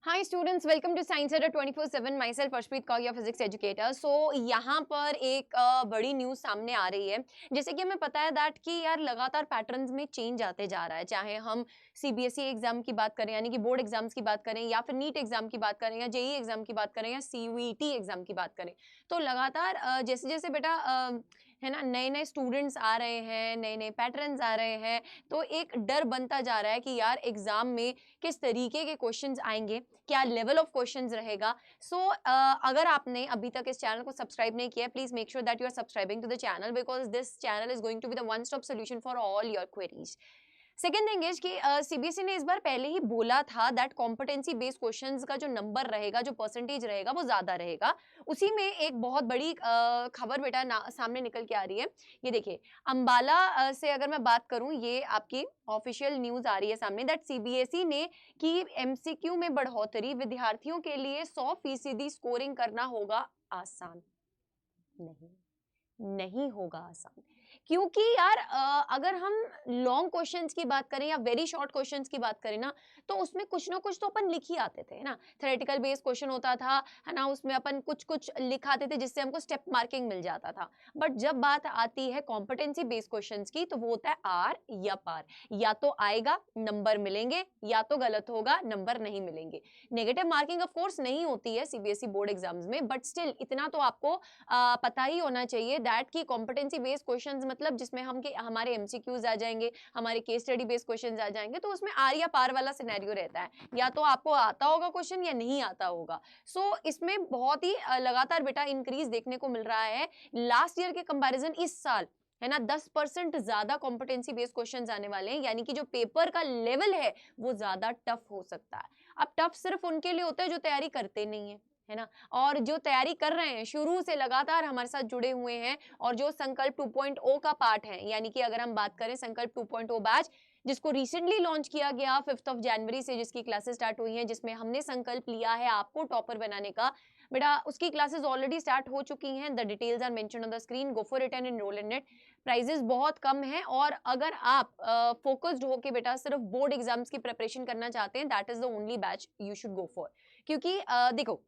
Hi students, welcome to science at 24/7। Myself Arshpreet Kaur, your physics educator. So यहाँ पर एक बड़ी न्यूज़ सामने आ रही है। जैसे कि हमें पता है दैट कि यार लगातार पैटर्न्स में चेंज आते जा रहा है, चाहे हम सीबीएसई एग्जाम की बात करें यानी कि बोर्ड एग्जाम्स की बात करें, या फिर नीट एग्जाम की बात करें, या जेई एग्जाम की बात करें, या सीयूईटी एग्जाम की बात करें। तो लगातार जैसे जैसे बेटा है ना, नए नए स्टूडेंट्स आ रहे हैं, नए नए पैटर्न्स आ रहे हैं, तो एक डर बनता जा रहा है कि यार एग्जाम में किस तरीके के क्वेश्चंस आएंगे, क्या लेवल ऑफ क्वेश्चंस रहेगा। सो अगर आपने अभी तक इस चैनल को सब्सक्राइब नहीं किया, please make sure that you are subscribing to the channel, because this channel is going to be the one stop solution for all your queries. Second thing is कि सीबीएसई ने इस बार पहले ही बोला था that competency based questions का जो number रहेगा, जो परसेंटेज रहेगा, वो ज्यादा रहेगा। उसी में एक बहुत बड़ी खबर बेटा सामने निकल के आ रही है। ये देखिए, अंबाला से अगर मैं बात करूं, ये आपकी ऑफिशियल न्यूज आ रही है सामने दैट सीबीएसई ने की एमसीक्यू में बढ़ोतरी, विद्यार्थियों के लिए 100% स्कोरिंग करना होगा आसान। नहीं होगा आसान, क्योंकि यार अगर हम लॉन्ग क्वेश्चंस की बात करें या वेरी शॉर्ट क्वेश्चंस की बात करें ना, तो उसमें कुछ ना कुछ तो अपन लिख ही आते थे, है ना। थ्योरेटिकल बेस्ड क्वेश्चन होता था, है ना, उसमें अपन कुछ कुछ लिख आते थे जिससे हमको स्टेप मार्किंग मिल जाता था। बट जब बात आती है कॉम्पिटेंसी बेस्ड क्वेश्चंस की, तो वो होता है आर या पार। या तो आएगा, नंबर मिलेंगे, या तो गलत होगा, नंबर नहीं मिलेंगे। नेगेटिव मार्किंग ऑफ कोर्स नहीं होती है सीबीएसई बोर्ड एग्जाम्स में, बट स्टिल इतना तो आपको पता ही होना चाहिए दैट की कॉम्पिटेंसी बेस्ड क्वेश्चंस मतलब जिसमें हम के हमारे एमसीक्यूज आ जाएंगे, हमारे केस स्टडी बेस्ड क्वेश्चंस आ जाएंगे, तो उसमें आर या पार वाला सिनेरियो रहता है। या तो आपको आता होगा क्वेश्चन या नहीं आता होगा। सो इसमें बहुत ही लगातार बेटा इंक्रीज देखने को मिल रहा है। लास्ट ईयर के कंपैरिजन इस साल, है ना, 10% ज्यादा कॉम्पिटेंसी बेस्ड क्वेश्चंस आने वाले हैं, यानी कि जो पेपर का लेवल है वो ज्यादा टफ हो सकता है। अब टफ सिर्फ उनके लिए होता है जो तैयारी करते नहीं है ना, और जो तैयारी कर रहे हैं, शुरू से लगातार हमारे साथ जुड़े हुए हैं, और जो संकल्प 2.0 का पार्ट है, यानी कि अगर हम बात करें संकल्प 2.0 बैच, जिसको रिसेंटली लॉन्च किया गया 5 जनवरी से, जिसकी क्लासेस स्टार्ट हुई हैं, जिसमें हमने संकल्प लिया है आपको टॉपर बनाने का, बेटा उसकी क्लासेस ऑलरेडी स्टार्ट हो चुकी हैं। The details are mentioned on the screen. Go for it and enrol in it. Prices बहुत कम है, और अगर आप फोकस्ड होके बेटा सिर्फ बोर्ड एग्जाम्स की प्रिपरेशन करना चाहते हैं, that is the only batch you should go for. क्योंकि देखो,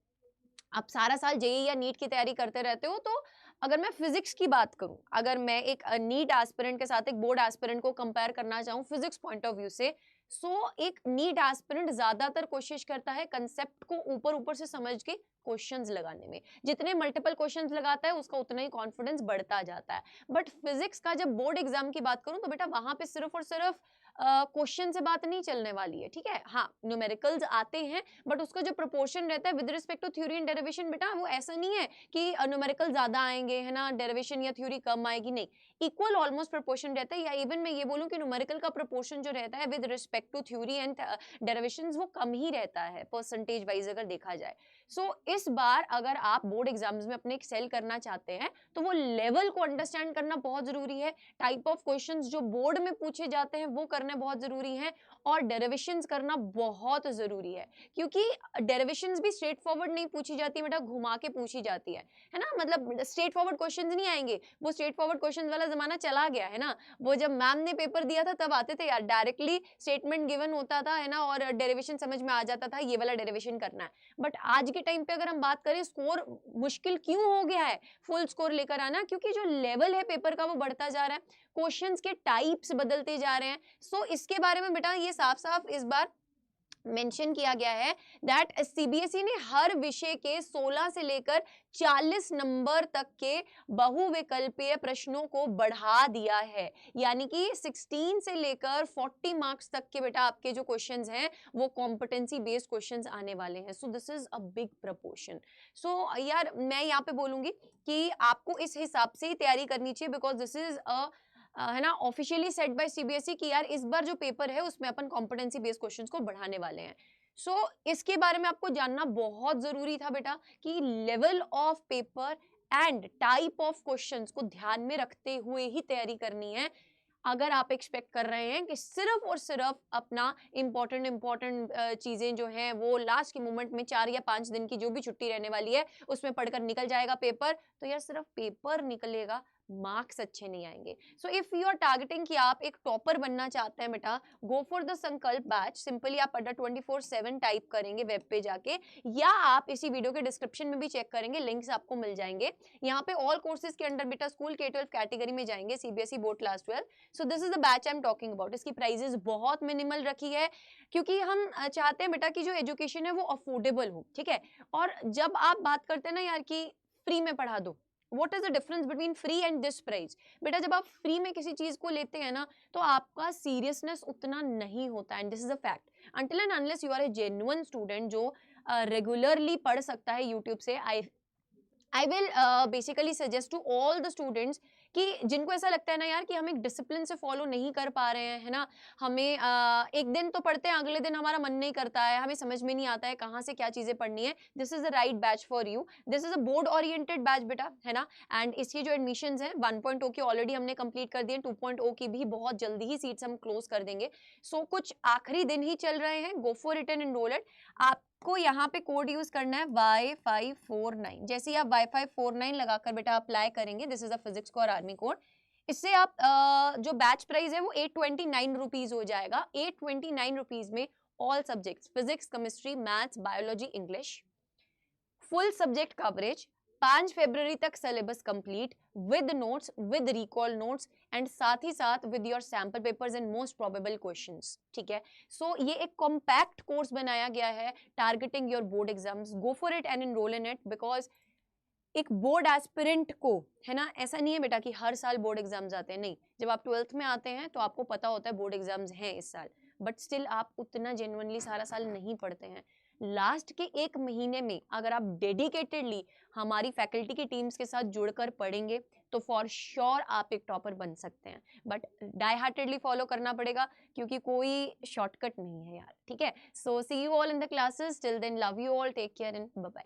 आप सारा साल जेईई या नीट की तैयारी करते रहते हो, तो अगर मैं फिजिक्स की बात करूं, अगर मैं एक नीट एस्पिरेंट के साथ एक बोर्ड एस्पिरेंट को कंपेयर करना चाहूं फिजिक्स पॉइंट ऑफ व्यू से, सो एक नीट एस्पिरेंट ज्यादातर कोशिश करता है कंसेप्ट को ऊपर ऊपर से समझ के क्वेश्चंस लगाने में। जितने मल्टीपल क्वेश्चंस लगाता है उसका उतना ही कॉन्फिडेंस बढ़ता जाता है। बट फिजिक्स का जब बोर्ड एग्जाम की बात करूं, तो बेटा वहां पे सिर्फ और सिर्फ क्वेश्चन से बात नहीं चलने वाली है, ठीक है। हाँ, न्यूमेरिकल्स आते हैं, बट उसका जो प्रोपोर्शन रहता है with respect to theory and derivation, बेटा वो ऐसा नहीं है कि न्यूमेरिकल ज्यादा आएंगे, है ना, डेरिवेशन या थ्योरी कम आएगी, नहीं। इक्वल ऑलमोस्ट प्रोपोर्शन रहता है, या इवन मैं ये बोलूं कि न्यूमेरिकल का प्रोपोर्शन जो रहता है with respect to theory and derivation, वो कम ही रहता है परसेंटेज वाइज अगर देखा जाए। सो इस बार अगर आप बोर्ड एग्जाम्स में अपने एक्सेल करना चाहते हैं, तो वो लेवल को अंडरस्टैंड करना बहुत जरूरी है। टाइप ऑफ क्वेश्चंस जो बोर्ड में पूछे जाते हैं वो करने बहुत जरूरी है, और डेरिवेशंस करना बहुत जरूरी है। क्योंकि डेरिवेशंस भी स्ट्रेट फॉरवर्ड नहीं पूछी जाती बेटा, घुमा के पूछी जाती है ना। मतलब स्ट्रेट फॉरवर्ड क्वेश्चंस नहीं आएंगे, वो स्ट्रेट फॉरवर्ड क्वेश्चंस वाला जमाना चला गया, है ना। वो जब मैम ने पेपर दिया था तब आते थे यार, डायरेक्टली स्टेटमेंट गिवन होता था, है ना, और डेरिवेशन समझ में आ जाता था, ये वाला डेरिवेशन करना है। बट आज के टाइम पे अगर हम बात करें, स्कोर मुश्किल क्यों हो गया है फुल स्कोर लेकर आना, क्योंकि जो लेवल है पेपर का वो बढ़ता जा रहा है, क्वेश्चंस के टाइप्स बदलते जा रहे हैं। सो इसके बारे में बेटा ये साफ साफ इस बार मेंशन किया गया है दैट सीबीएसई ने हर विषय के 16 से लेकर 40 नंबर तक के बहुविकल्पीय प्रश्नों को बढ़ा दिया है। यानी कि 16 से लेकर 40 मार्क्स तक के बेटा आपके जो क्वेश्चंस हैं वो कॉम्पिटेंसी बेस्ड क्वेश्चंस आने वाले हैं। So this is a big proportion. So यार मैं यहाँ पे बोलूंगी कि आपको इस हिसाब से ही तैयारी करनी चाहिए, बिकॉज दिस इज अ है ना, ऑफिशियली सेट बाय सीबीएसई कि यार इस बार जो पेपर है उसमें अपन कॉम्पिटेंसी बेस्ड क्वेश्चंस को बढ़ाने वाले हैं। सो इसके बारे में आपको जानना बहुत जरूरी था बेटा कि level of paper and type of questions को ध्यान में रखते हुए ही तैयारी करनी है। अगर आप एक्सपेक्ट कर रहे हैं कि सिर्फ और सिर्फ अपना इंपॉर्टेंट चीजें जो हैं वो लास्ट के मोमेंट में 4 या 5 दिन की जो भी छुट्टी रहने वाली है उसमें पढ़कर निकल जाएगा पेपर, तो यार सिर्फ पेपर निकलेगा मार्क्स अच्छे नहीं आएंगे। So if you are targeting कि आप एक टॉपर बनना चाहते हैं बेटा, go for the Sankalp batch. Simply आप अड्डा 24/7 टाइप करेंगे वेब पे जाके, या आप इसी वीडियो के डिस्क्रिप्शन में भी चेक करेंगे, लिंक्स आपको मिल जाएंगे। यहाँ पे ऑल कोर्सेज के अंडर बेटा स्कूल K-12 कैटेगरी में जाएंगे, CBSE board class 12। So this is the batch I am talking about. इसकी प्राइजेस बहुत मिनिमल रखी है, क्योंकि हम चाहते हैं बेटा कि जो एजुकेशन है वो अफोर्डेबल हो, ठीक है। और जब आप बात करते हैं ना यार कि फ्री में पढ़ा दो, what is the difference between free and this price? बेटा जब आप फ्री में किसी चीज को लेते हैं ना, तो आपका सीरियसनेस उतना नहीं होता, and this is a fact. Until and unless you are a genuine student जो रेगुलरली पढ़ सकता है यूट्यूब से, I will basically suggest to all the students कि जिनको ऐसा लगता है ना यार कि हम एक डिसिप्लिन से फॉलो नहीं कर पा रहे हैं, है ना, हमें एक दिन तो पढ़ते हैं, अगले दिन हमारा मन नहीं करता है, हमें समझ में नहीं आता है कहाँ से क्या चीजें पढ़नी है, this is the right batch for you. This is a board oriented batch बेटा, है ना। एंड इसकी जो एडमिशंस हैं 1.0 की ऑलरेडी हमने कंप्लीट कर दिए, 2.0 की भी बहुत जल्दी ही सीट्स हम क्लोज कर देंगे। सो कुछ आखिरी दिन ही चल रहे हैं, गो for it and enrol it. आपको यहाँ पे कोड यूज करना है Y549। जैसे ही आप Y549 लगाकर बेटा अप्लाई करेंगे, दिस इज अ फिजिक्स को और आर्मी कोड, इससे आप जो बैच प्राइस है वो 829 रुपीज हो जाएगा। 829 रुपीज में all subjects, physics, chemistry, maths, biology, English, full subject coverage, 5 फरवरी तक syllabus complete with notes, with recall notes, and साथ ही साथ with your sample papers and most probable questions, ठीक है। सो ये एक कॉम्पैक्ट कोर्स बनाया गया है targeting your board exams. Go for it and enrol in it, because एक बोर्ड एस्पिरेंट को, है ना, ऐसा नहीं है बेटा कि हर साल बोर्ड एग्जाम्स आते हैं, नहीं। जब आप 12th में आते हैं तो आपको पता होता है बोर्ड एग्जाम्स हैं इस साल, बट स्टिल आप उतना जेन्युइनली सारा साल नहीं पढ़ते हैं। लास्ट के 1 महीने में अगर आप डेडिकेटेडली हमारी फैकल्टी की टीम्स के साथ जुड़कर पढ़ेंगे तो फॉर श्योर आप एक टॉपर बन सकते हैं, बट डाई हार्टेडली फॉलो करना पड़ेगा, क्योंकि कोई शॉर्टकट नहीं है यार, ठीक है। So see you all in the classes, till then love you all, take care and bye bye.